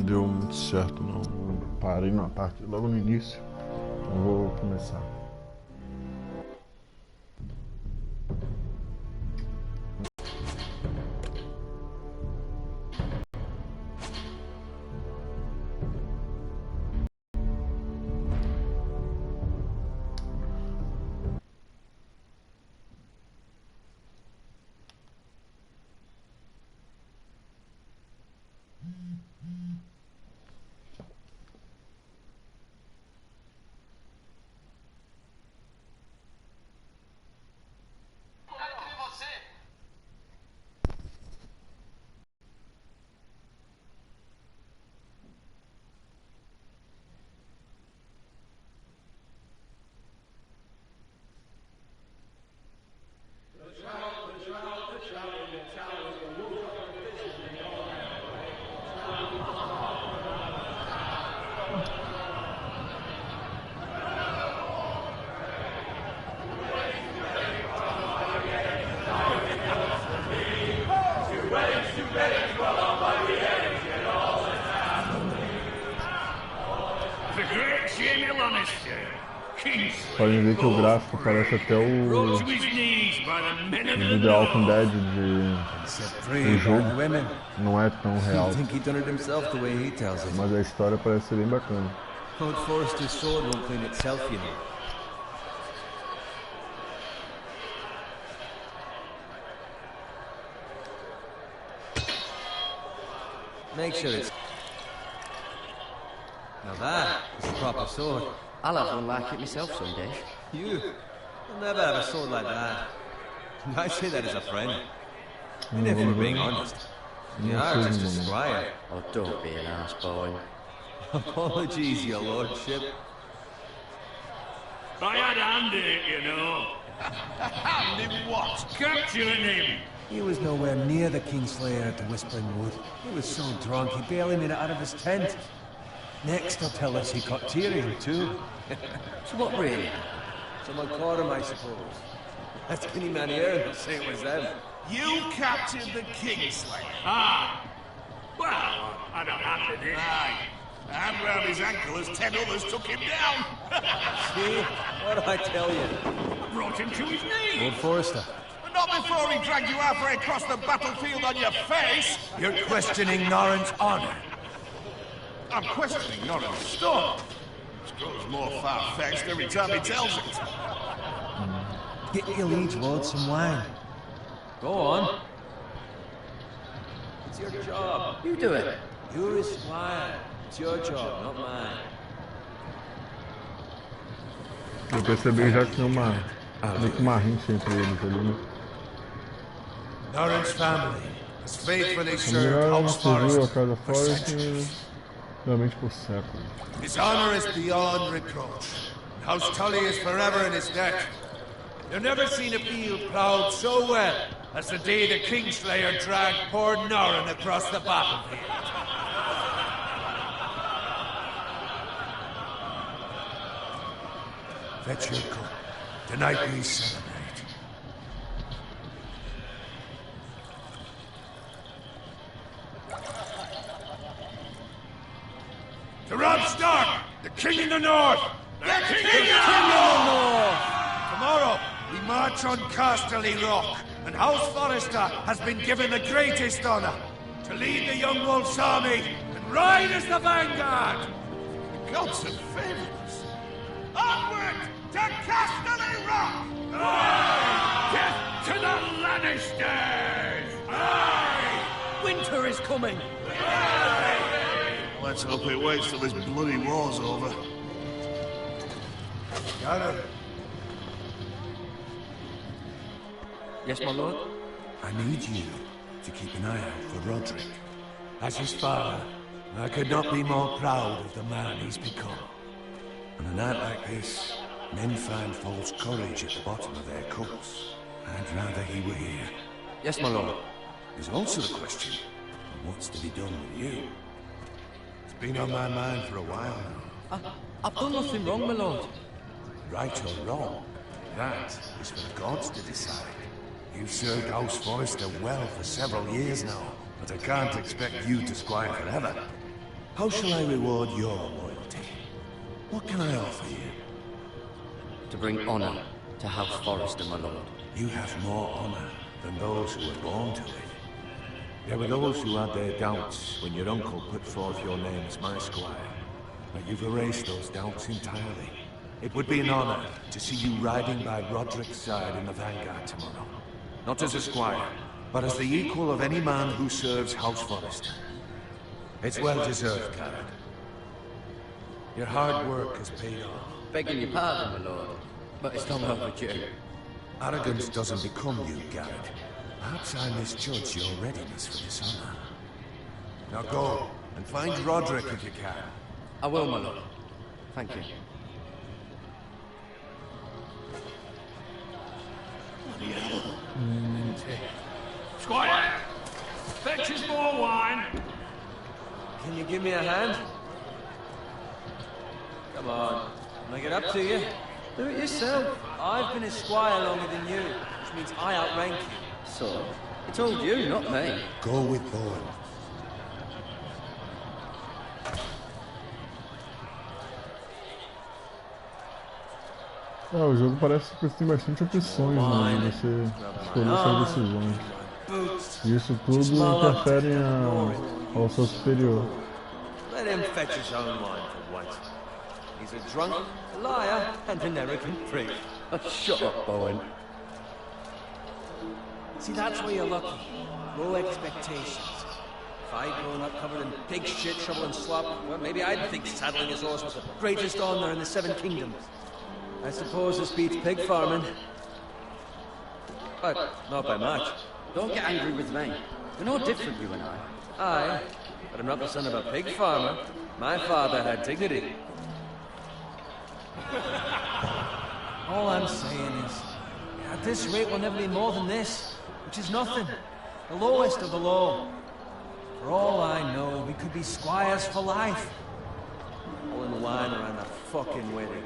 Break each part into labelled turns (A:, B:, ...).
A: deu muito certo, não. Eu parei na parte logo no início. Então vou começar. Podem ver que o gráfico parece até o The Walking Dead do jogo. Não é tão real, mas a história parece ser bem bacana.
B: Lord Forrester's sword won't clean itself, you know. Make sure it's... Now that is a proper sword.
C: I'll have one like it myself someday.
B: You? You'll never have a sword like that. And I say that as a friend. And if we're being honest, you are just a squire.
C: Oh, don't be an ass boy.
B: Apologies, your lordship.
D: I had hand in it, you know. Hand in what? Capturing him.
E: He was nowhere near the Kingslayer at the Whispering Wood. He was so drunk he barely made it out of his tent. Next he'll tell us he caught Tyrion too.
C: So what really?
E: Someone caught him, I suppose. That's any man here and say it was them.
D: You captured the Kingslayer? Ah! Well, I don't have to deny. A hand round his ankle as 10 others took him down.
E: See? What did I tell you?
D: I brought him to his knees.
E: Lord Forrester.
D: But not before he dragged you halfway across the battlefield on your face.
E: You're questioning Norrin's honor.
D: I'm questioning Norrin's story. It grows more far-fetched every time he tells it.
E: Get your liege lord some wine.
B: Go on. It's your job.
C: You do it.
B: You're a squire. It's your job, not mine.
A: Eu percebi já que tem uma rincha entre eles ali, né?
E: Norrin's family has faithfully
A: A
E: served
A: melhor
E: House
A: serviu a
E: Forrester
A: casa
E: for
A: Forrester
E: centuries.
A: realmente por séculos.
E: His honor is beyond reproach. House Tully is forever in his debt. You've never seen a field plowed so well as the day the Kingslayer dragged poor Norrin across the battlefield. Fetch your cup. Tonight we celebrate.
D: To Robb Stark, the King in the North! The King in
E: the North! Tomorrow, we march on Casterly Rock, and House Forrester has been given the greatest honor to lead the Young Wolf's army and ride as the vanguard!
D: The gods have favored us. Onward to Casterly Rock! Aye! Death to the Lannisters! Aye!
C: Winter is coming.
D: Aye! Let's hope it waits till this bloody war's over.
E: Got it.
C: Yes, my lord?
E: I need you to keep an eye out for Roderick. As his father, I could not be more proud of the man he's become. On a night like this, men find false courage at the bottom of their cups. I'd rather he were here.
C: Yes, my lord.
E: There's also the question of what's to be done with you. It's been on my mind for a while now.
C: I've done nothing wrong, my lord.
E: Right or wrong, that is for the gods to decide. You've served House Forrester well for several years now, but I can't expect you to squire forever. How shall I reward your loyalty? What can I offer you?
C: To bring honor to House Forrester, my lord.
E: You have more honor than those who were born to it. There were those who had their doubts when your uncle put forth your name as my squire. But you've erased those doubts entirely. It would be an honor to see you riding by Roderick's side in the vanguard tomorrow. Not as a squire, but as the equal of any man who serves House Forrester. It's well deserved, Garrett. Your hard work has paid off.
C: Begging your pardon, my lord, but it's long overdue.
E: Arrogance doesn't become you, Garrett. Perhaps I misjudge your readiness for dishonor. Now go, and find Roderick if you can.
C: I will, my lord. Thank you.
D: Squire! Fetch us more wine!
B: Can you give me a hand? Come on. Make it up to you. Do it yourself. I've been a squire longer than you, which means I outrank you.
C: So, I told you, not me.
E: Go with Bowen.
A: O jogo parece que você tem bastante opções, né? Você escolher suas decisões. E isso tudo interfere ao seu superior.
B: Let him fetch his own wine for once. He's a drunk, a liar, and an arrogant prick.
C: Shut up, Bowen.
B: See, that's where you're lucky. Low expectations. If I'd grown up covered in pig shit, trouble and slop, well, maybe I'd think saddling his horse was the greatest honor in the Seven Kingdoms. I suppose this beats pig farming. But not by much.
C: Don't get angry with me. We're no different, you and I.
B: Aye, but I'm not the son of a pig farmer. My father had dignity. All I'm saying is, at this rate we'll never be more than this, which is nothing. The lowest of the low. For all I know, we could be squires for life. All in line around the fucking wedding.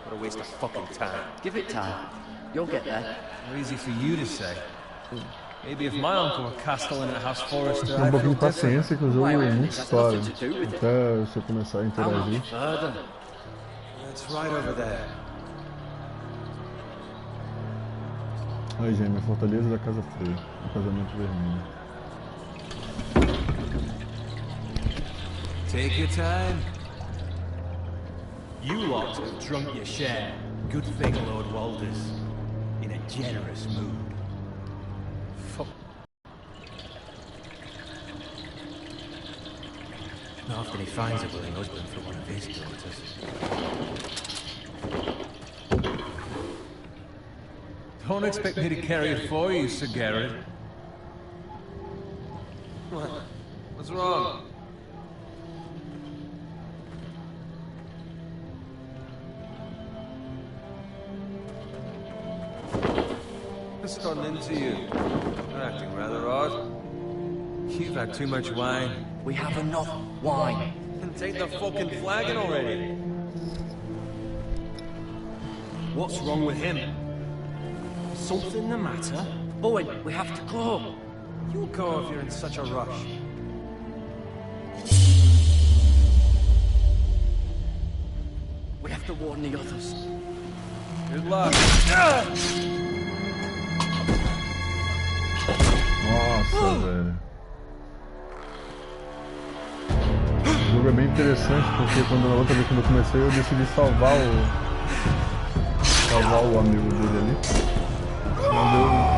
B: What a waste of fucking time.
C: Give it time. You'll get there.
B: Easy for you to say. Maybe if my uncle were castellan at House Forrester,
A: Tem pouquinho de paciência que o jogo é muito história. Até você começar a interagir.
B: That's right over there.
A: Aí, gente, a Fortaleza da Casa Freia. O casamento vermelho.
B: Take your time.
F: You lot have drunk your share. Good thing Lord Walder's in a generous mood. Fuck. Not often he finds a willing husband for one of his daughters.
B: Don't expect me to carry it for you, Sir Garrett. What? What's wrong? What's gotten into you? You're acting rather odd. You've had too much wine.
C: We have enough wine.
B: Then take the fucking flagon already.
F: What's wrong with him? Something the matter?
C: Bowen, we have to go.
B: You go if you're in such a rush.
C: We have to warn the others.
B: Good luck.
A: Nossa, velho. O jogo é bem interessante porque quando na outra vez que eu comecei eu decidi salvar o amigo dele ali. Não deu.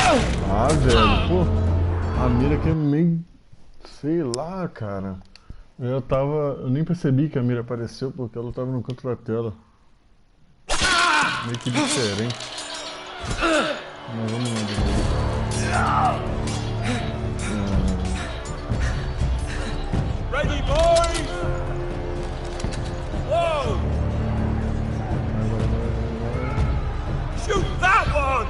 A: Ah, velho, pô, a mira aqui é meio, sei lá, cara. Eu nem percebi que a mira apareceu porque ela tava no canto da tela. Meio que diferente. Mas vamos lá de novo.
D: Ready, boys! Whoa! Shoot that one!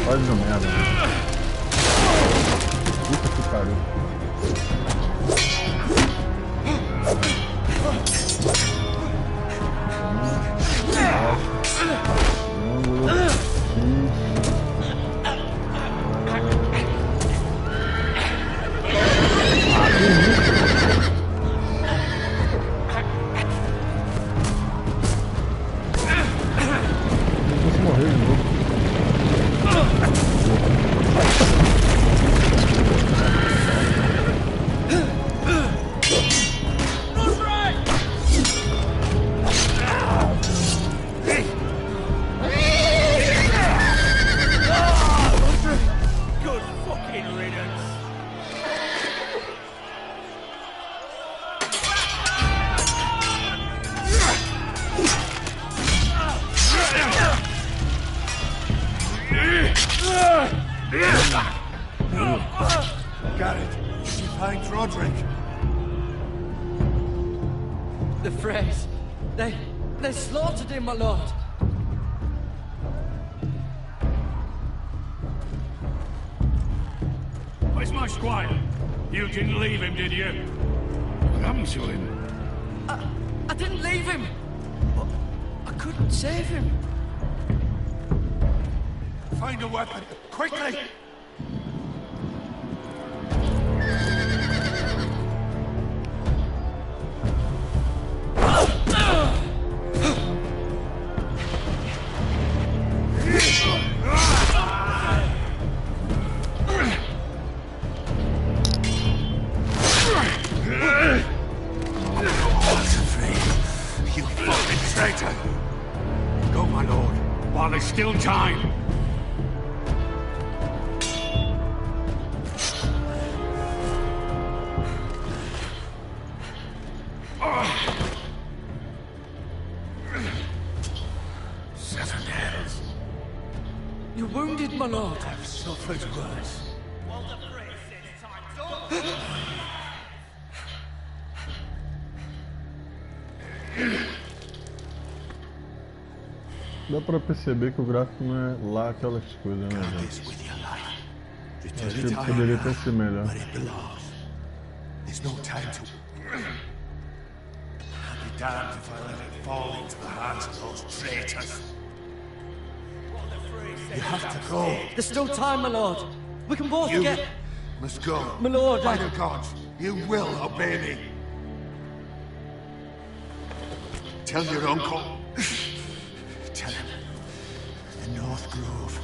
A: Olha no merda. Puta que pariu. Morreu de novo.
E: Garrett, did you find Roderick?
C: The Freys. They slaughtered him, my lord.
D: Where's my squire? You didn't leave him, did you? What happened to him?
C: I didn't leave him. But I couldn't save him.
E: Find a weapon, quickly! You fucking traitor! Go, my lord, while there's still time. Seven hells.
C: You're wounded, my lord.
E: I've suffered worse.
A: Dá pra perceber que o gráfico não é lá aquelas coisas, né, gente? Acho que poderia até ser melhor.
E: There's no time to... I'll be damned if I let it fall into the hands of those traitors. You have to go.
C: There's still time, my lord. We can both
E: You
C: get...
E: must go.
C: My lord,
E: By the gods, you will obey me. Tell your uncle. Tell him the North Grove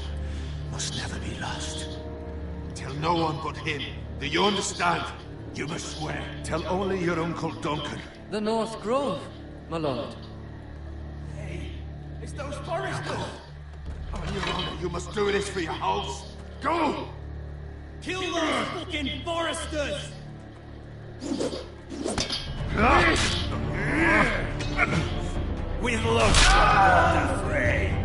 E: must never be lost. Tell no one but him. Do you understand? You must swear. Tell only your Uncle Duncan.
C: The North Grove, my lord.
D: It's those foresters!
E: On your honor, you must do this for your house. Go!
D: Kill those fucking foresters! With love, the Frey!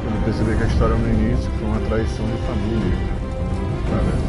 A: Eu percebi que a história no início foi uma traição de família. Parece.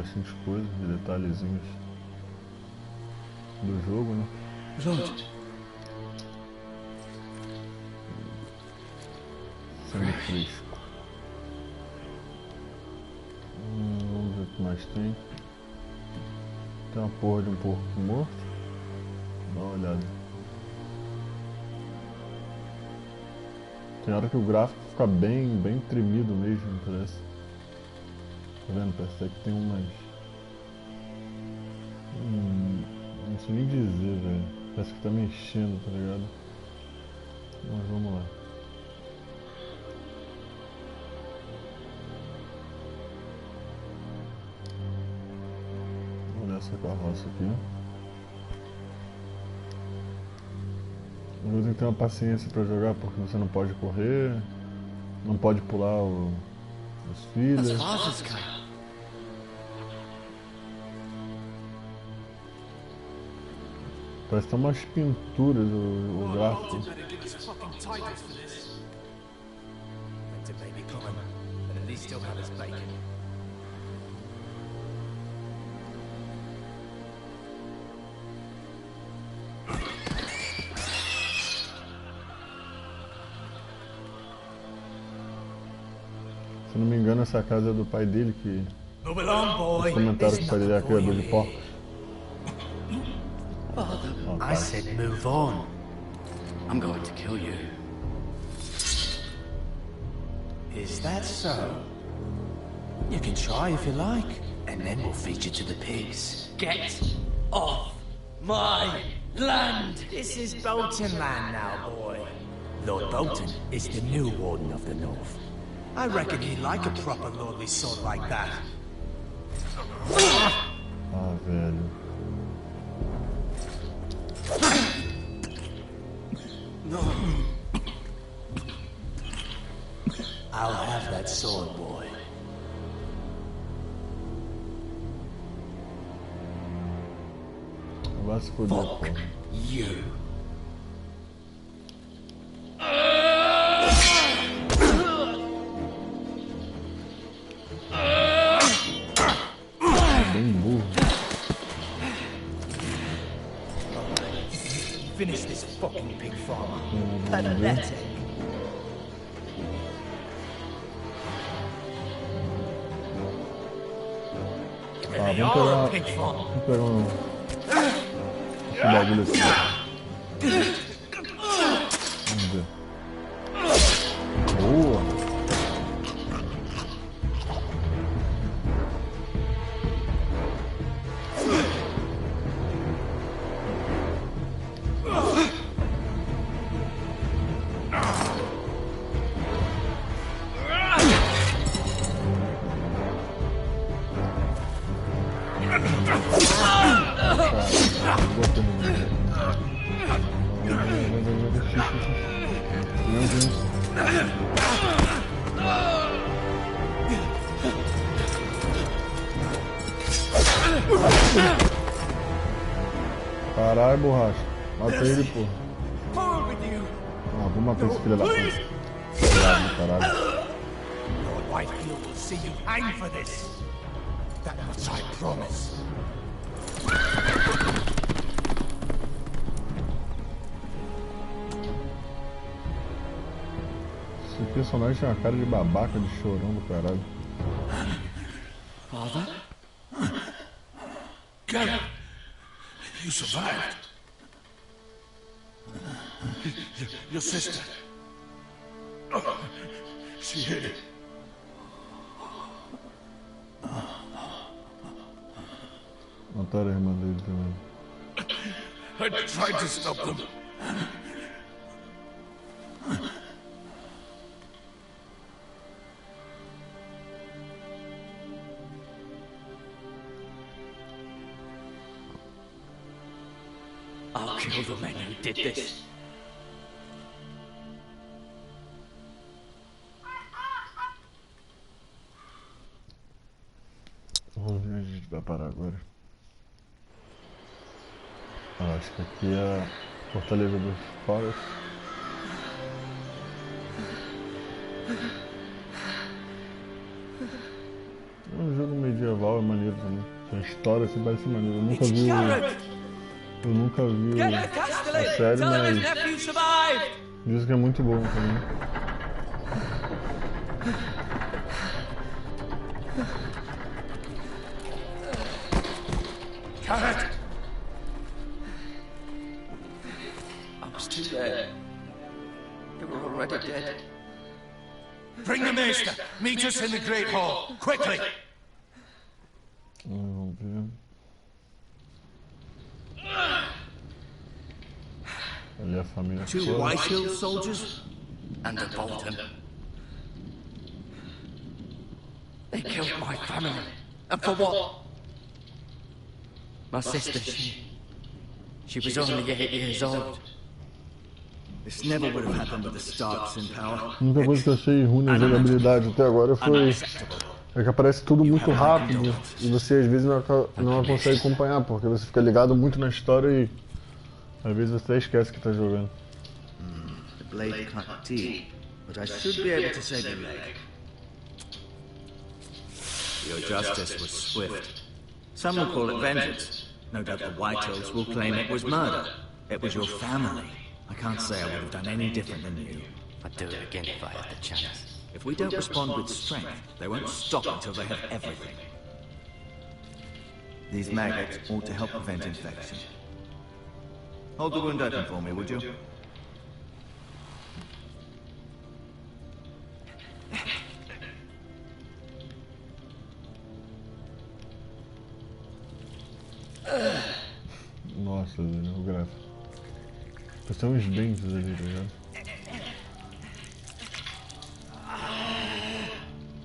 A: bastante coisa, de detalhezinhos do jogo, né? Sangue fresco. Vamos ver o que mais tem. Tem uma porra de um porco morto. Dá uma olhada. Tem hora que o gráfico fica bem tremido mesmo, parece. Tá vendo? Parece que tem umas... não sei nem dizer, velho. Parece que tá mexendo, tá ligado? Mas vamos lá. Olha essa carroça aqui. Eu tenho que ter uma paciência pra jogar, porque você não pode correr, não pode pular os filhos. Parece que tem umas pinturas o gráfico. Se não me engano, essa casa é do pai dele, que os comentários que o pai dele é criador de porcos.
G: I said move on. I'm going to kill you. Is that so? You can try if you like, and then we'll feed you to the pigs.
C: Get off my land!
G: This is Bolton land now, boy. Lord Bolton is the new Warden of the North. I reckon he'd like a proper lordly sword like that.
A: Ah, velho.
G: I'll have that sword, boy.
A: Vai se foder, pô.
G: You.
A: Bem burro.
F: Finish this fucking pig farmer.
G: Pathetic.
A: Ah, vamos pegar esse bagulho aqui. Vamos ver. Boa! Caralho, borracha. Mata ele, porra. Ah, vou matar esse filho da puta. Caralho.
G: Lord Whitefield will see you hang for this. That much I promise.
A: Esse personagem tem uma cara de babaca, de chorão do caralho.
C: Father?
D: Garrett, you survived. Your sister. Oh, she hid it.
A: Mataram a irmã dele também.
D: I tried to stop them.
C: I'll kill the men who did this.
A: Vamos ver onde a gente vai parar agora. Ah, acho que aqui é a Fortaleza dos Forest. É um jogo meio medieval é maneiro também. A história assim parece maneiro. Eu nunca vi a série, mas diz que é muito bom também.
C: Garrett! I was too late. They were already dead.
D: Bring the Maester! Meet us in the Great Hall! Quickly!
A: Vamos ver. Ali a família.
G: Two Whitehill soldiers?
C: And a Bolton. They killed my family. And for what? My sister, she was only 8 years old.
G: This never would have happened with the Starks in power.
A: A única coisa que eu achei ruim na jogabilidade até agora foi que aparece tudo muito rápido e você às vezes não consegue acompanhar, porque você fica ligado muito na história e às vezes você até esquece que está jogando.
G: The blade cut deep, but I should be able to save your leg. Your justice was swift. Some will call it vengeance. No doubt the Whitehills will claim it was murder. It was your family. I can't say I would have done any different than you.
C: I'd do it again if I had the chance.
G: If we don't respond with strength, they won't stop until they have everything. These maggots ought to help prevent infection. Hold the wound open for me, would you?
A: Nossa, velho, o gráfico. Parece uns dentes ali, tá ligado?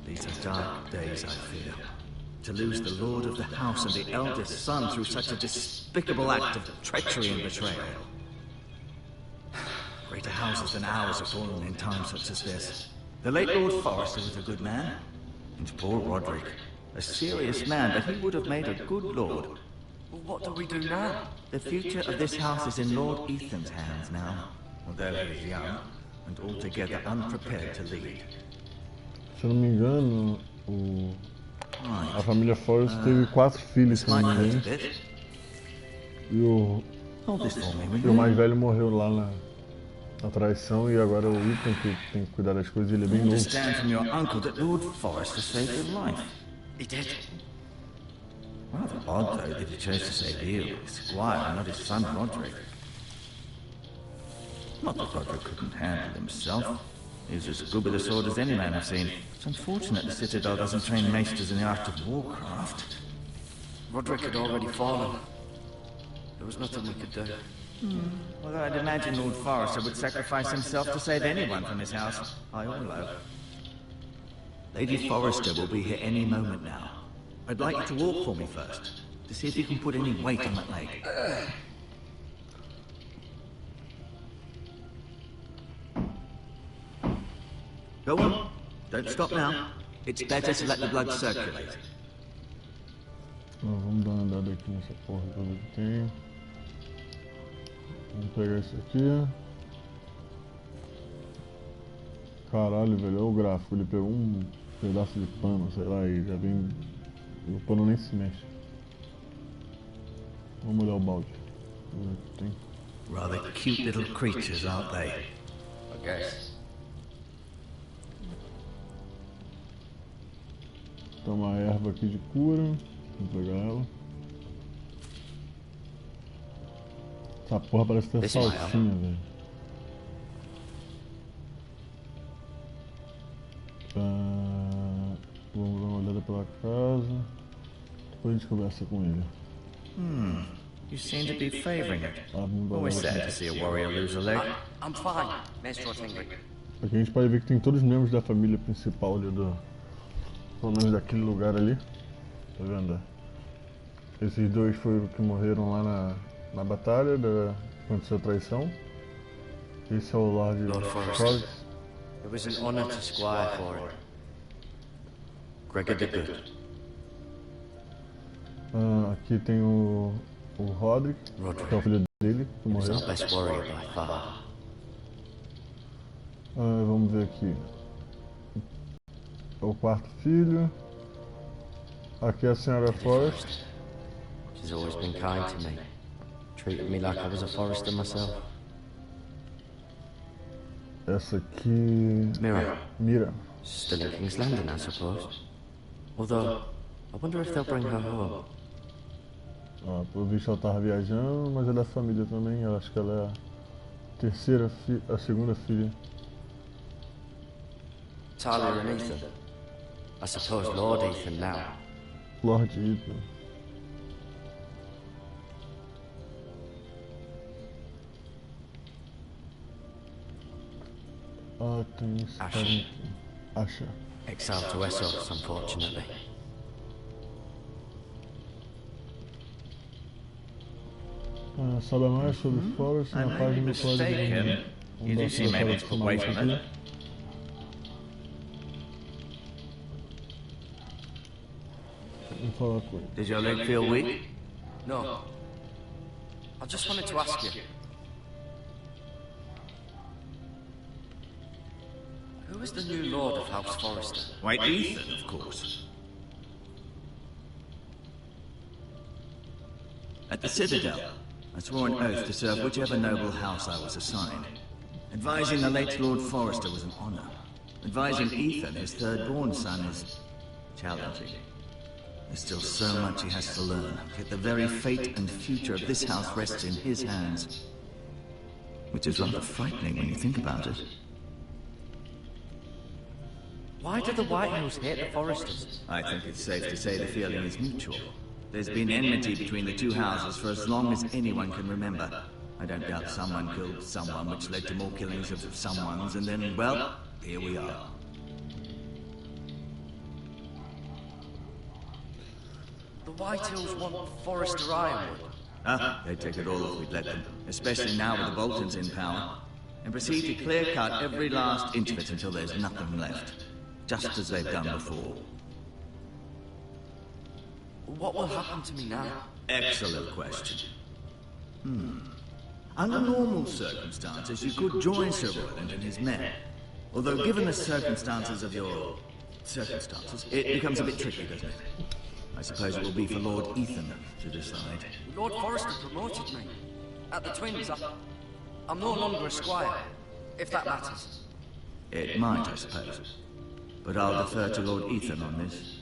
G: These are dark days, I fear. To lose the lord of the house and the eldest son through such a despicable act of treachery and betrayal. Greater houses than ours have fallen in times such as this. The late Lord Forrester was a good man. And poor Roderick. A serious man, but he would have made a good lord.
C: Well, what do we do now?
G: The future of this house is in Lord Ethan's hands now. Although he is young, and altogether unprepared to lead.
A: Se eu não me engano, a família Forrest teve 4 filhos, se não me engano. E o mais velho morreu lá na traição e agora o Ethan que tem que cuidar das coisas, ele é bem novo.
G: Understand from your uncle that Lord Forrester saved your life.
C: He did.
G: Rather odd, though, that he chose to save you, his squire, and not his son Roderick. Not that Roderick couldn't handle himself. He was as good with a sword as any man I've seen. It's unfortunate the Citadel doesn't train maesters in the art of warcraft.
C: Roderick had already fallen. There was nothing we could do.
G: Although I'd imagine Lord Forrester would sacrifice himself to save anyone from his house. I all know. Lady Forrester will be here any moment now. I'd like you to walk for me first, to see if you can put any weight on that leg. Go on. Don't stop now. It's better to let the blood circulate.
A: Vamos dar uma andada aqui nessa porra pra ver o que tem. Vamos pegar isso aqui. Caralho, velho, olha o gráfico. Ele pegou um pedaço de pano, sei lá, e já vem... O pano nem se mexe. Vamos olhar o balde. Vamos ver o que tem.
G: Rather cute little creatures, aren't they?
C: I guess.
A: Tem uma erva aqui de cura. Vamos pegar ela. Essa porra parece ter salsinha, velho. Vamos dar uma olhada pela casa. Depois a gente conversa com ele.
G: You seem to be favoring it.
A: Vamos dar uma
G: Always
A: olhada.
G: sad to see a warrior lose a leg.
C: I'm fine, Maester Tingling.
A: Aqui a gente pode ver que tem todos os membros da família principal ali pelo menos daquele lugar ali. Tá vendo? Esses dois foram que morreram lá na batalha contra a traição. Esse é o Lord Forrester.
C: It was an honor to squire for him. Gregor the Good.
A: Aqui tem o Roderick, que é o filho dele, que
C: He was
A: morreu.
C: our best warrior by far.
A: Vamos ver aqui. É o quarto filho. Aqui é a senhora Forrest.
C: She's always been kind to me. Treated me like I was a Forrester myself.
A: Essa aqui... Mira.
C: Still in King's Landing, I suppose. Although, I wonder if they'll bring her home.
A: Ah, pelo visto ela tava viajando, mas ela é família também. Eu acho que ela é a segunda filha.
C: Talia and Ethan. I suppose Lord Ethan now.
A: Lord Ethan. Ah, tem esse cara aqui. Asha.
C: Exiled to Essos, unfortunately.
A: Saiba mais sobre Forrest na página do código.
G: You do seem able to put weight on it.
A: Vou falar com ele.
G: Does your leg feel weak?
C: No. I just wanted to ask you. Who is the new Lord of House Forrester?
G: White Ethan, of course. At the Citadel, I swore an oath to serve whichever noble house I was assigned. Advising the late Lord Forrester was an honor. Advising Ethan, his third-born son, is challenging. There's still so much he has to learn, yet the very fate and future of this house rests in his hands. Which is rather frightening when you think about it.
C: Why do the White House hate the Forresters?
G: I think it's safe to say the feeling is mutual. There's been enmity between the two houses for as long as anyone can remember. I don't doubt someone killed someone, which led to more killings of someones, and then, well, here we are.
C: The White Hills want Forrester Ironwood.
G: They'd take it all if we'd let them, especially now with the Boltons in power, and proceed to clear-cut every last inch of it until there's nothing left, just as they've done before.
C: What will happen to me now?
G: Excellent question. Under normal circumstances, you could join Sir Roland and his men. Although given the circumstances of your... circumstances, it becomes a bit tricky, doesn't it? I suppose it will be for Lord Ethan to decide.
C: Lord Forrester promoted me. At the Twins, I'm no longer a squire, if that matters.
G: It might, I suppose. But I'll defer to Lord Ethan on this.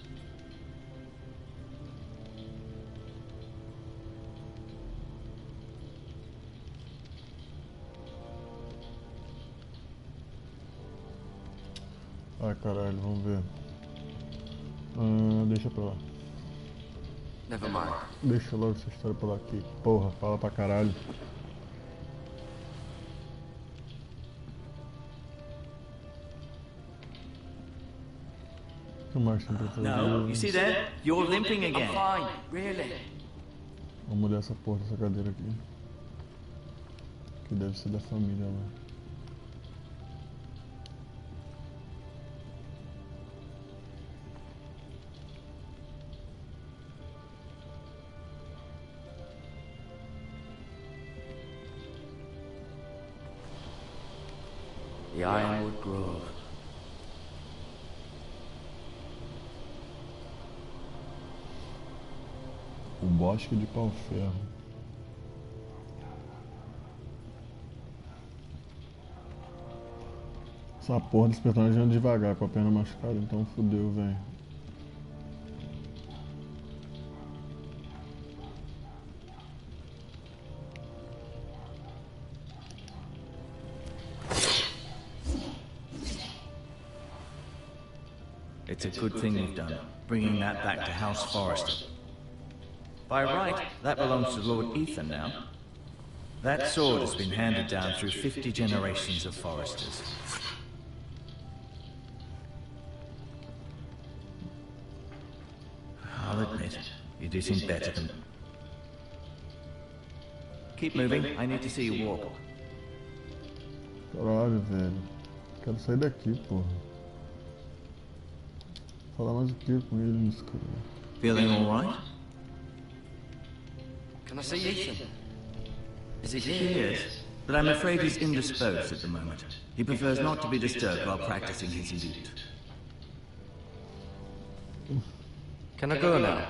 A: Ai caralho, vamos ver. Deixa pra lá.
C: Never mind.
A: Deixa logo essa história pra lá aqui. Porra, fala pra caralho. O que mais tem pra fazer?
G: No, you see that? You're limping again.
C: I'm fine, really.
A: Vamos mudar essa porra dessa cadeira aqui. Que deve ser da família lá.
C: The Ironwood Grove.
A: O Bosque de Pau-Ferro. Essa porra desse personagem anda devagar com a perna machucada, então fudeu, velho.
G: It's a good thing you've done, bringing that back to House Forrester. By right, that belongs to Lord Ethan now. That sword has been handed down through 50 generations of Forresters. I'll admit, you do seem better than... Keep moving, I need to see you walk.
A: Caralho, velho. Quero sair daqui, porra. Falar mais o que com ele nesse cara?
G: Feeling alright?
C: Can I see Ethan? Is he
G: He
C: here?
G: is, but I'm afraid he's indisposed at the moment. He prefers not to be disturbed while practicing his lute.
C: Can I go now?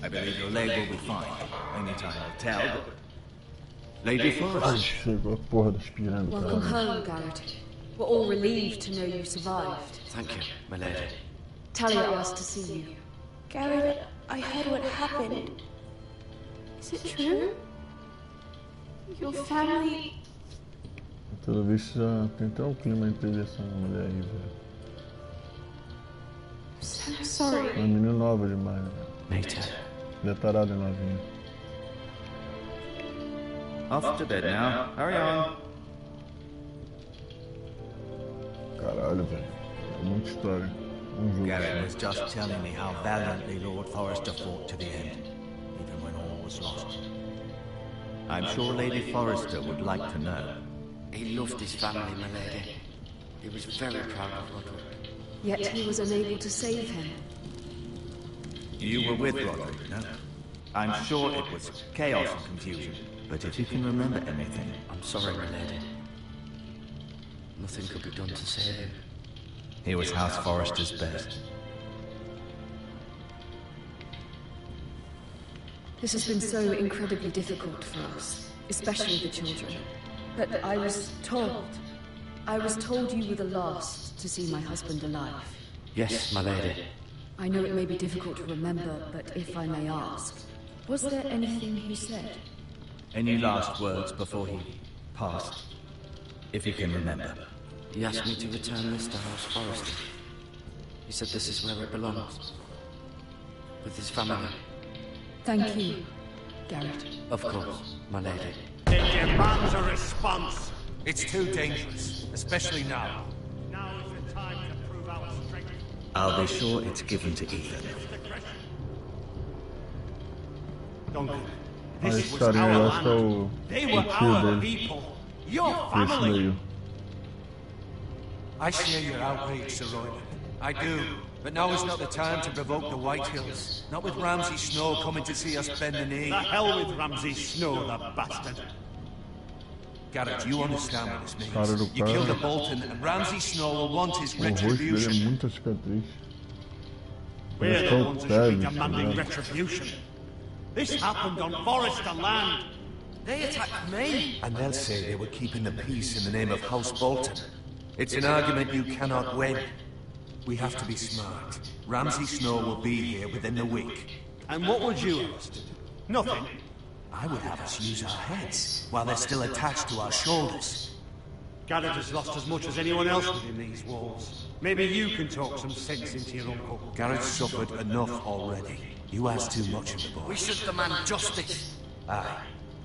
G: I believe your leg will be fine. Only time will tell, but... Lady Forrest.
A: Chegou a porra dos pirâmides.
H: Welcome home, Garrett. We're all relieved to know you survived.
C: Thank you, my lady.
H: Talia asked to see you.
I: Garrett, I heard what happened. Is it true? Your family...
A: Pelo visto já tem até um clima entre essa mulher aí, velho.
I: I'm so sorry.
A: Uma menina nova demais, né?
C: Later.
A: Detarada e novinha.
G: Off to bed now. Hurry on.
A: Caralho, velho. É muita história. Jogo.
G: Garrett was just telling me how valiantly Lord Forrester fought to the end, even when all was lost. I'm sure Lady Forrester would like to know.
C: He loved his family, my lady. He was very proud of Roderick.
H: Yet he was unable to save him.
G: You were with Roderick, no? I'm sure it was chaos and confusion, but if you can remember anything...
C: I'm sorry, my lady. Nothing could be done to save him.
G: He was House Forrester's best.
H: This has been so incredibly difficult for us, especially the children. But I was told you were the last to see my husband alive.
C: Yes, my lady.
H: I know it may be difficult to remember, but if I may ask, was there anything he said?
G: Any last words before he passed? If you can remember.
C: He asked me to return this to House Forrester. He said this is where it belongs. With his family.
H: Thank you, Garrett.
C: Of course, my lady.
D: It demands a response.
E: It's too dangerous, especially now.
D: Now is the time to prove our strength.
G: I'll be sure it's given to Ethan.
D: Duncan,
A: A
D: this was
A: historinha,
D: our
A: eu acho que é
D: land.
A: o
D: They were
A: tio
D: our
A: dele.
D: people. Your
A: Esse
D: family.
A: meio.
E: I share your outrage, Sir Royman. I do. But now is not the time to provoke the White Hills. Not with Ramsay Snow coming to see us bend the knee.
D: The hell with Ramsay Snow, the bastard.
E: Garrett, you understand what this
A: Cara do
E: means. You
A: cara.
E: killed a Bolton, and Ramsay Snow will want his
A: O rosto dele é
E: retribution.
A: muita cicatriz.
D: We're
A: Parece
D: the
A: tão
D: ones who should be
A: Tevez,
D: demanding
A: né?
D: retribution. This happened on Forrester land.
C: They attacked me!
E: And they'll say they were keeping the peace in the name of House Bolton. It's an argument you cannot win. We have to be smart. Ramsay Snow will be here within the week.
D: And what would you have us to do? Nothing.
E: I would have us use our heads while they're still attached to our shoulders.
D: Garrett has lost as much as anyone else within these walls. Maybe you can talk some sense into your uncle.
E: Garrett's suffered enough already. You ask too much of the boy.
C: We should demand justice.
E: Aye.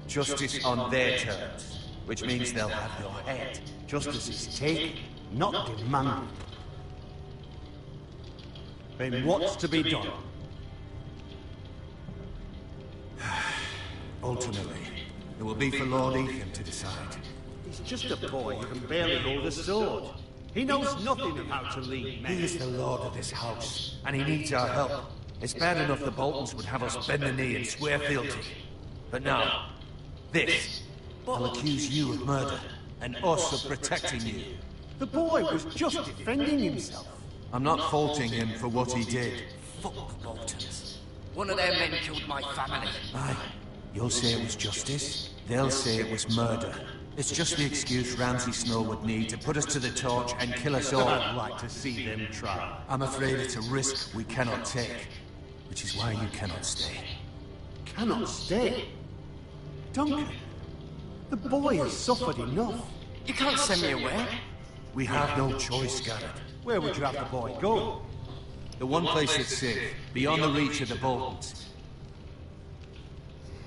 E: Justice on their terms, which means they'll have your head.
D: Justice is taken, not demanded. Then what's to be done?
E: Ultimately, it will be for Lord Ethan to decide.
D: He's just a boy who can barely hold a sword. He knows nothing of how to lead men.
E: He is the lord of this house, and he needs our help. It's bad enough the Boltons would have us bend the knee and swear fealty. But now, this. I'll accuse you of murder, and us of protecting you.
D: The boy was just defending himself.
E: I'm not faulting him for what he did.
C: Fuck the Boltons. One of their men killed my family.
E: Aye. You'll say it was justice, they'll say it was murder. It's just the excuse Ramsay Snow would need to put us to the torch and kill us all.
D: I'd like to see them try.
E: I'm afraid it's a risk we cannot take, which is why you cannot stay.
D: Cannot stay. Duncan, the boy has suffered enough.
C: You can't send me away.
E: We have no choice, Garrett.
D: Where would you have the boy go?
E: The one place that's safe, beyond the reach of the Boltons.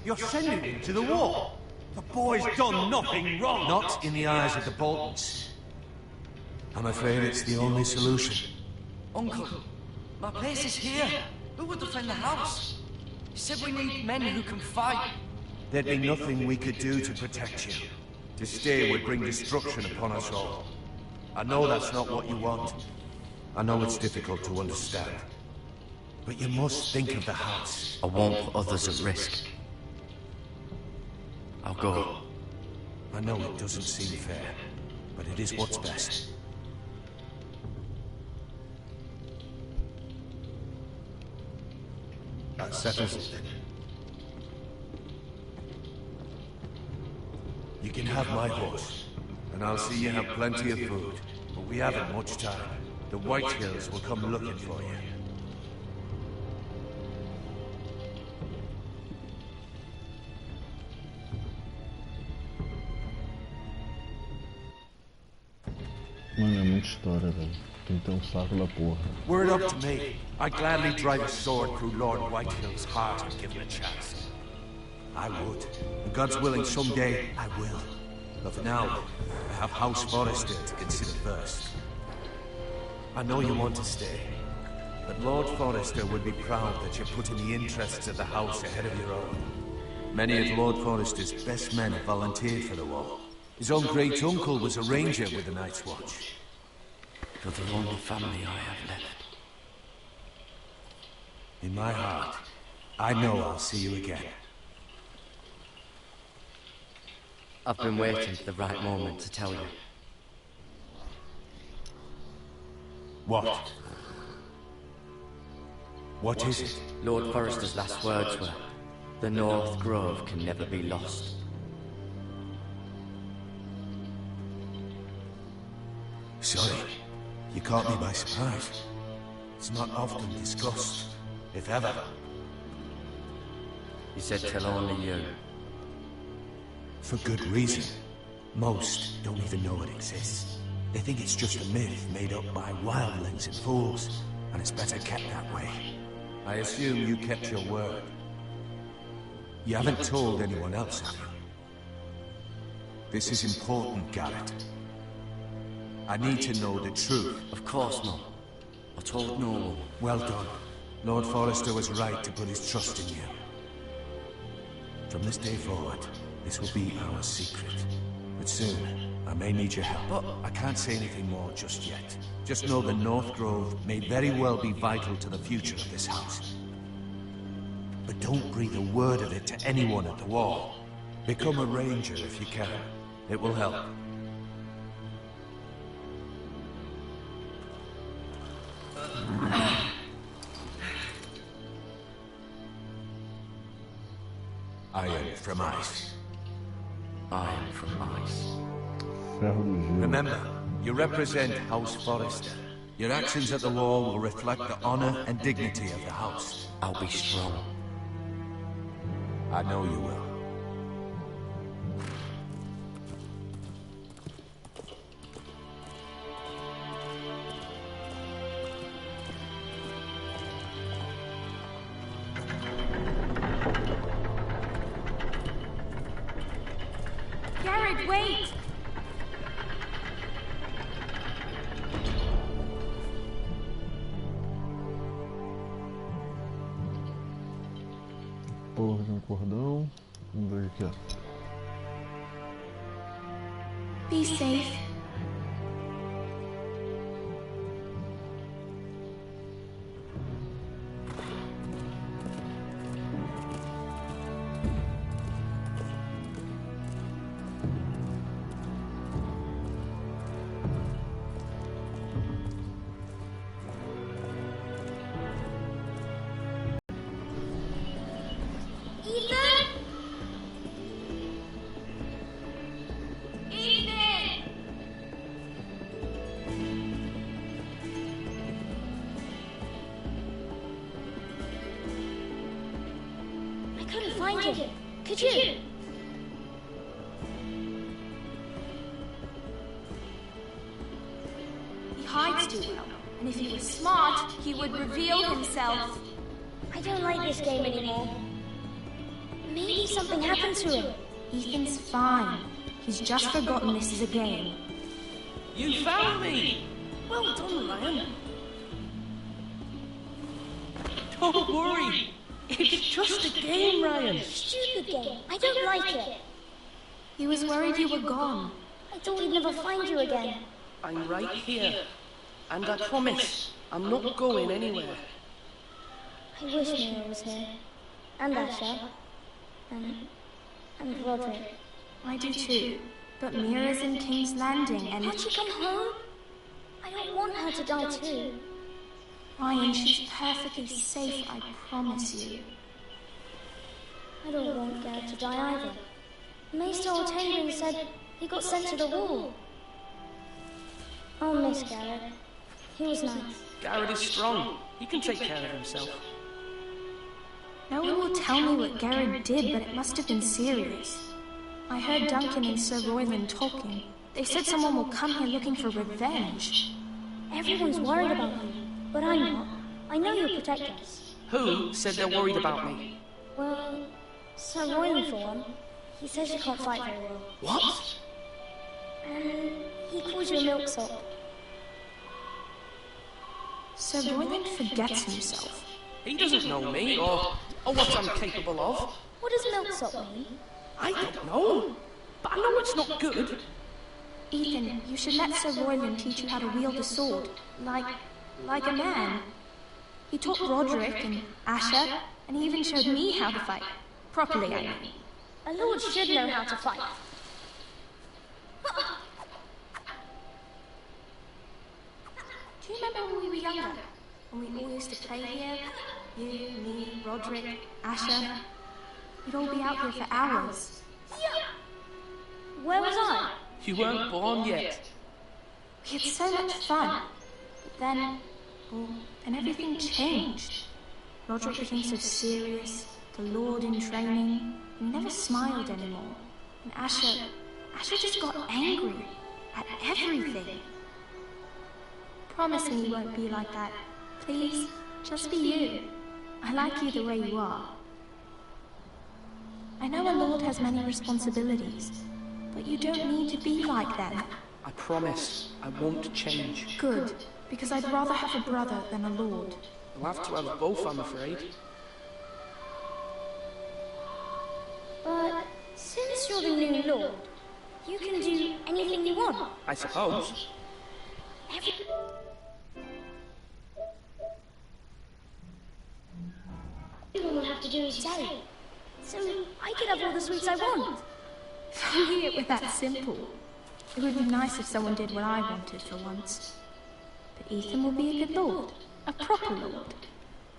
D: You're sending him to the war. The boy's done nothing wrong.
E: Not in the eyes of the Boltons. I'm afraid it's the only solution.
C: Uncle, my place is here. Who will defend the house? You said we need men who can fight.
E: There'd be nothing we could do to protect you. To stay would bring destruction upon us all. I know that's not what you want. I know it's difficult to understand. But you must think of the house.
C: I won't put others at risk. I'll go.
E: I know it doesn't seem fair, but it is what's best. That settles it then. You can have my horse, and I'll see you have plenty of food. But we haven't much time. The White Hills will come looking for you.
A: Mano, é muita história, velho. Tem que ter saco da porra.
E: Were it up to me, I'd gladly drive a sword through Lord Whitehill's heart and give him a chance. I would. And God's willing, someday I will. But for now, I have House Forrester to consider first. I know you want to stay, but Lord Forrester would be proud that you're putting the interests of the house ahead of your own. Many of Lord Forrester's best men have volunteered for the war. His own great-uncle was a ranger with the Night's Watch.
C: You're the only family I have left.
E: In my heart, I know I'll see you again.
C: I've been waiting for the right moment to tell you.
E: What? What is it?
C: Lord Forrester's last words were, "The North Grove can never be lost."
E: Sorry, you caught me by surprise. It's not often discussed, if ever.
C: He said tell only you.
E: For good reason. Most don't even know it exists. They think it's just a myth made up by wildlings and fools, and it's better kept that way. I assume you kept your word. You haven't told anyone else, have you? This is important, Garrett. I need to know the truth.
C: Of course not. I told no one.
E: Well done. Lord Forrester was right to put his trust in you. From this day forward, this will be our secret. But soon, I may need your help. But I can't say anything more just yet. Just know the North Grove may very well be vital to the future of this house. But don't breathe a word of it to anyone at the wall. Become a ranger if you can. It will help. I am from ice.
C: I am from ice.
A: Ferro do gelo.
E: Remember, you represent House Forrester. Your actions at the wall will reflect the honor and dignity of the house.
C: I'll be strong.
E: I know you will.
I: Garrett, wait!
A: Porra de um cordão. Vamos ver o que é.
I: Be safe.
J: Find him. Could you?
I: He hides too well, and if he was smart, he would reveal himself.
J: I don't like this game anymore. Maybe something happened to him.
I: Ethan's fine. He's just forgotten this is a game.
B: You found me! Well done, Ryan. Don't worry. It's just a game, Ryan.
J: Stupid game. I don't like it.
I: He was worried you were gone.
J: I thought we'd never find you again.
B: I'm right here. And I promise, I'm not going anywhere.
J: I wish Mira was here. And Asher. And Roderick.
I: I do too. But Mira's in King's Landing and...
J: Can't she come home? I don't want her to die too.
I: Ryan, she's perfectly safe, I promise you.
J: I don't want Garrett to die either. Maester Ortangren said he got sent to the wall. I'll miss Garrett. He was nice.
C: Garrett is strong. He can take care of himself.
K: No one will tell me what Garrett did, but it must have been serious. I heard Duncan and Sir Royland talking. They said someone will come here looking for revenge.
J: Everyone's worried about you, but I'm not. I know you'll protect us.
C: Who said they're worried about me?
J: Well, Sir Royland for one. He says you can't fight very well.
C: What?
J: And he calls you a milksop.
K: Sir Royland forgets himself.
C: He doesn't know me, or what I'm capable of.
J: What does milksop mean?
C: I don't know, but I know it's not good.
K: Ethan, you should let Sir Royland teach you how to wield a sword, like a man. He taught Roderick and Asher, and he even showed me how to fight. Properly, I mean.
J: A lord should know how to fight.
K: Do you remember when we were younger? When we all used to play here? You, me, Roderick, Asher. We'd all be out here for hours.
J: Yeah. Where was I?
C: You weren't born yet.
K: We had so much fun. But then everything changed. Roderick became so serious, the Lord in training. He never smiled anymore. And Asher just got angry at everything. Promise me you won't be like that. Please, just be you. I like you the way you are. I know a lord has many responsibilities, but you don't need to be like them.
C: I promise, I won't change.
K: Good, because I'd rather have a brother than a lord.
C: You'll have to have both, I'm afraid.
J: But since you're the new lord, you can do anything you want.
C: I suppose.
J: Everyone will have to do as you say. So I could have all the sweets I want.
K: If only it were that simple. It would be nice if someone did what I wanted for once. But Ethan will be a good lord. A proper lord.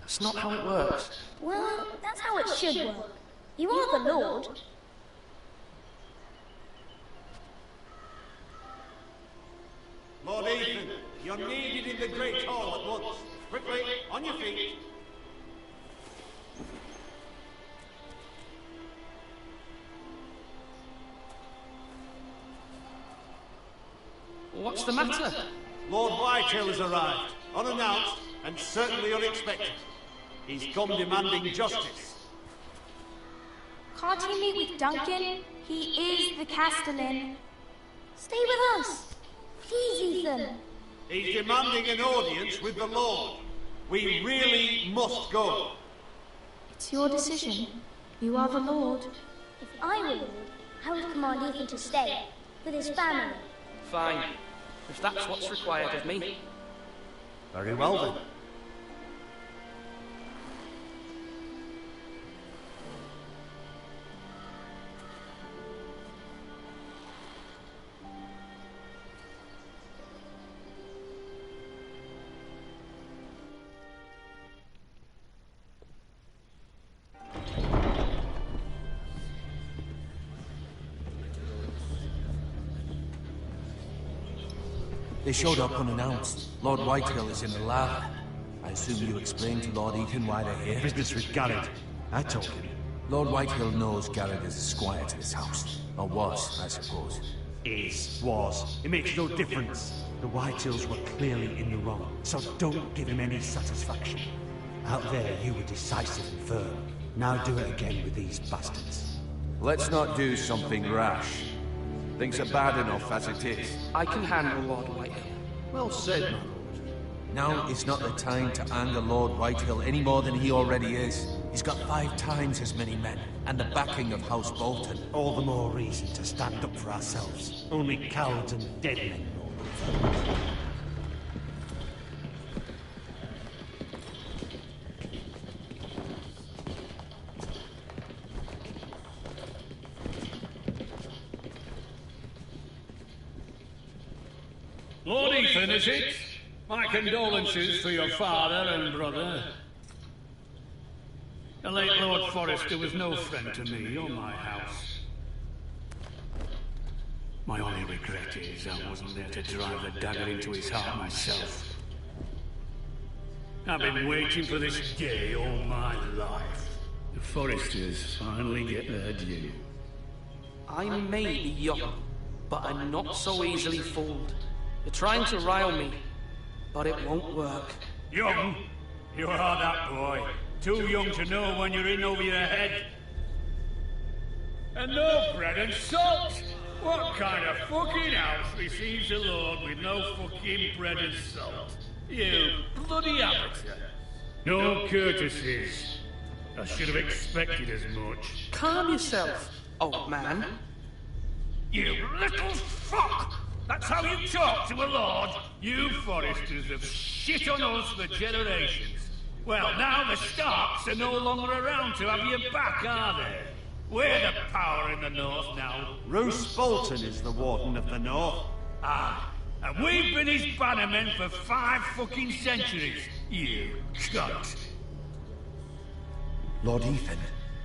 C: That's not how it works.
J: Well, that's how it should work. You are the lord.
D: Lord Ethan, you're needed in the Great Hall at once. Quickly, on your feet.
C: What's the matter?
D: Lord Whitehill has arrived, unannounced and certainly unexpected. He's come demanding justice.
K: Can't he meet with Duncan? He is the Castellan.
J: Stay with us. Please, Ethan.
D: He's demanding an audience with the Lord. We really must go.
K: It's your decision. You are the Lord.
J: If I were Lord, I would command Ethan to stay with his family.
C: Fine. If that's what's required of me.
D: Very well then.
E: They showed up unannounced. Lord Whitehill is in the lab. I assume you explained to Lord Ethan why they're here?
L: Business with Garrett. I told him.
E: Lord Whitehill knows Garrett is a squire to his house. Or was, I suppose.
L: Was. It makes no difference. The Whitehills were clearly in the wrong, so don't give him any satisfaction. Out there, you were decisive and firm. Now do it again with these bastards.
E: Let's not do something rash. Things are bad enough as it is.
C: I can handle Lord Whitehill.
L: Well said, my lord.
E: Now is not the time to anger Lord Whitehill any more than he already is. He's got 5 times as many men, and the backing of House Bolton.
L: All the more reason to stand up for ourselves. Only cowards and dead men know.
M: Lord Ethan, is it? My condolences for your father and brother. The late Lord Forrester was no friend to me or my house. My only regret is I wasn't there to drive the dagger into his heart myself. I've been waiting for this day all my life. The Forresters finally get their due.
N: I may be young, but I'm not so easily fooled. You're trying to rile me, but it won't work.
M: Young? You are that boy. Too young to know when you're in over your head. And no bread and salt! What kind of fucking house receives a lord with no fucking bread and salt? You bloody amateur. No courtesies. I should have expected as much.
N: Calm yourself, old man.
M: You little fuck! That's how you talk to a lord? You Forresters have shit on us for generations. Well, now the Starks are no longer around to have your back, are they? We're the power in the north now.
L: Roose Bolton is the Warden of the North.
M: Ah, and we've been his bannermen for 5 fucking centuries. You cunt.
E: Lord Ethan,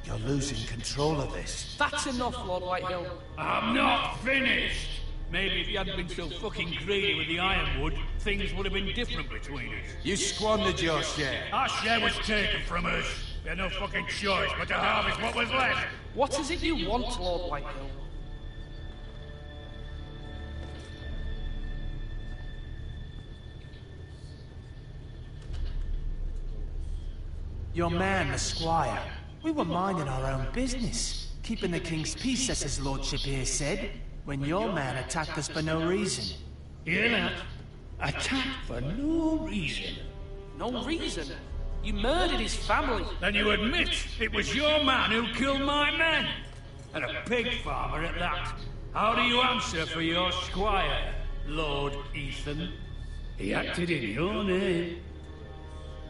E: you're losing control of this.
N: That's enough, Lord Whitehill.
M: I'm not finished! Maybe if you hadn't been so fucking greedy with the ironwood, things would have been different between us.
L: You squandered your share.
M: Our share was taken from us. We had no fucking choice but to harvest what was left.
N: What is it you want, Lord Whitehill?
B: Your man, the squire. We were minding our own business, keeping the king's peace, as his lordship here said, when your man attacked us for no reason.
M: Hear that? Attacked for no reason.
N: No reason? You murdered his family.
M: Then you admit it was your man who killed my men. And a pig farmer at that. How do you answer for your squire, Lord Ethan? He acted in your name.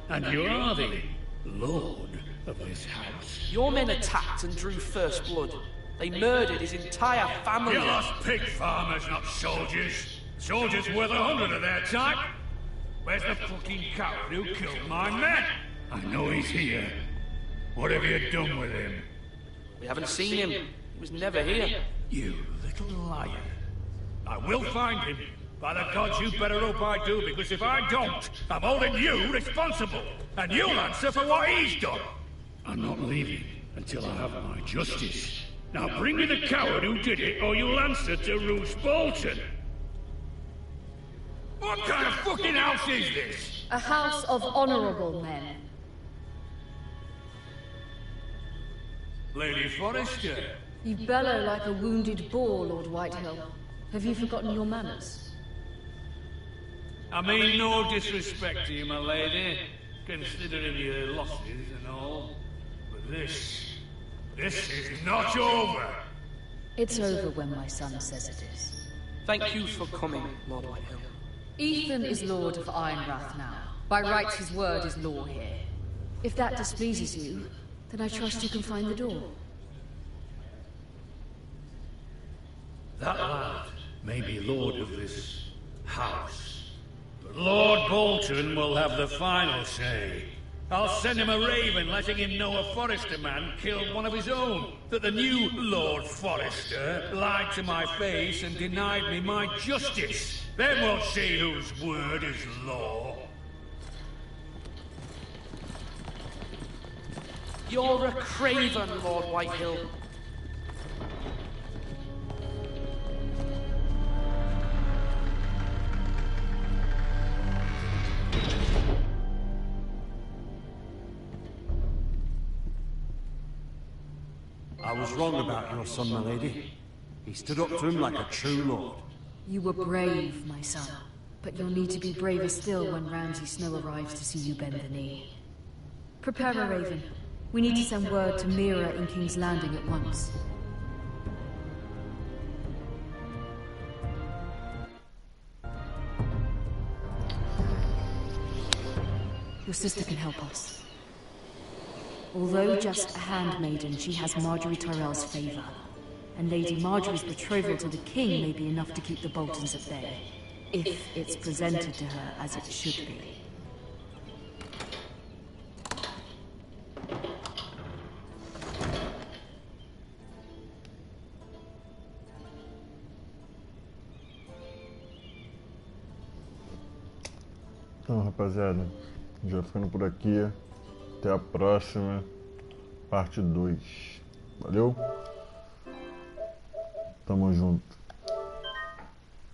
M: And you are the lord of this house.
N: Your men attacked and drew first blood. They murdered his entire family.
M: You lost pig farmers, not soldiers. Soldiers worth 100 of their type. Where's the fucking coward who killed my men? I know he's here. What have you done with him?
N: We haven't seen him. He was never here.
M: You little liar. I will find him. By the gods, you better hope I do, because if I don't, I'm holding you responsible. And you'll answer for what he's done. I'm not leaving until I have my justice. Now bring me the coward who did it, or you'll answer to Roose Bolton. What kind of fucking house is this?
H: A house of honorable men.
M: Lady Forrester.
H: You bellow like a wounded boar, Lord Whitehill. Have you forgotten your manners?
M: I mean no disrespect to you, my lady, considering your losses and all. But this is not over.
H: It's over when my son says it is.
N: Thank you for coming, Lord Whitehill.
H: Ethan is Lord of Ironrath now. By rights, his word is law here. If that displeases you, then I trust you can find the door.
M: That lad may be lord of this house, but Lord Bolton will have the final say. I'll send him a raven letting him know a Forrester man killed one of his own. That the new Lord Forrester lied to my face and denied me my justice. Then we'll see whose word is law.
N: You're a craven, Lord Whitehill.
L: I was wrong about your son, my lady. He stood up to him like a true lord.
H: You were brave, my son. But you'll need to be braver still when Ramsay Snow arrives to see you bend the knee. Prepare a raven. We need to send word to Mira in King's Landing at once. Your sister can help us. Although just a handmaiden, she has Marjorie Tyrell's favor. And Lady Marjorie's betrothal to the king may be enough to keep the Boltons at bay, if it's presented to her as it should be.
A: Então, rapaziada, já ficando por aqui. Até a próxima, parte 2. Valeu? Tamo junto.